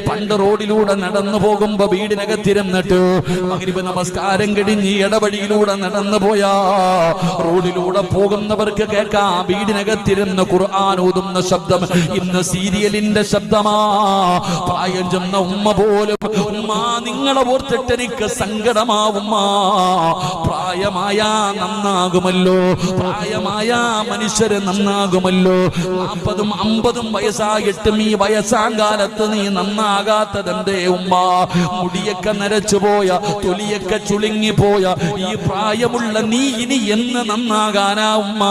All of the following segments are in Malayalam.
പണ്ട് റോഡിലൂടെ നടന്നു പോകുമ്പോ വീടിനകത്തിരുന്നിട്ട് മഗ്‌രിബ് നമസ്കാരം കഴിഞ്ഞ് ഇടവഴിയിലൂടെ നടന്നു പോയാ റോഡിലൂടെ പോകുന്നവർക്ക് കേൾക്കാം വീടിനകത്തിരുന്ന് ഖുർആൻ ഓതുന്ന ശബ്ദം. ഇന്ന് സീരിയലിന്റെ ശബ്ദമാ. പ്രായം ചെന്ന ഉമ്മ പോലും ഉമ്മ നിങ്ങളെ ഓർത്തിട്ട് എനിക്ക് സങ്കടമാവുമ്മ. പ്രായമായ നന്നാകുമല്ലോ, പ്രായമായ മനുഷ്യര് നന്നാകുമല്ലോ. 40ഉം 50ഉം വയസ്സായിട്ടും ഈ കാലത്ത് നീ നന്നാകാത്തതെന്തേ ഉമ്മ? മുടിയൊക്കെ നരച്ചുപോയ, തൊലിയൊക്കെ ചുളുങ്ങിപ്പോയ ഈ പ്രായമുള്ള നീ ഇനി എന്ന് നന്നാകാനാ ഉമ്മ?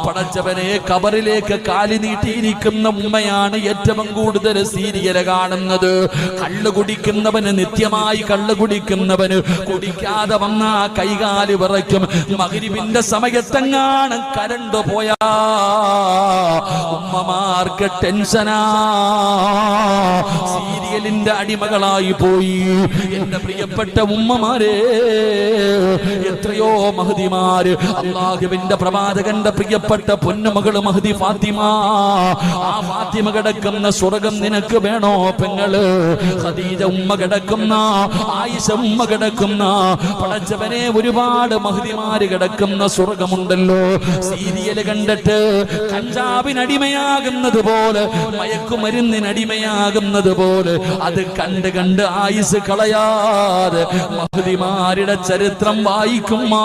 പടച്ചവനെ, കബറിലേക്ക് കാലി നീട്ടിയിരിക്കുന്ന ഉമ്മയാണ് ഏറ്റവും കൂടുതൽ സീരിയല് കാണുന്നത്. കള്ളു കുടിക്കുന്നവന്, നിത്യമായി കള്ളു കുടിക്കുന്നവന് കുടിക്കാതെ വന്ന കൈകാല് വിറയ്ക്കും. മഗ്‌രിബിന്റെ സമയത്തെങ്ങാണ് കരണ്ട് പോയാ ഉമ്മമാർക്ക് ടെൻഷനാ. സീരിയലിന്റെ അടിമകളായി പോയി. എന്റെ പ്രിയപ്പെട്ട ഉമ്മമാരെ, എത്രയോ മഹദിമാര്, അല്ലാഹുവിന്റെ പ്രവാചകന്റെ പ്രിയപ്പെട്ട പൊന്നുമകള് മഹദി ഫാത്തിമ. ആ ഫാത്തിമ കിടക്കുന്ന സ്വർഗം നിനക്ക് വേണോ പെങ്ങള്? ഖദീജ ഉമ്മ കിടക്കുന്ന, ആയിഷ ഉമ്മ കിടക്കുന്ന, പടച്ചവനെ ഒരുപാട് മഹദിമാര് കിടക്കുന്ന സ്വർഗമുണ്ടല്ലോ. സീരിയല് കണ്ടിട്ട് കഞ്ചാവിനടിമയാകുന്നത് പോലെ, മയക്കുമരുന്നിനടിമയാകുന്നത് പോലെ അത് കണ്ട് കണ്ട് ആയുസ് കളയാതെ മഹദിമാരുടെ ചരിത്രം വായിക്കുമാ.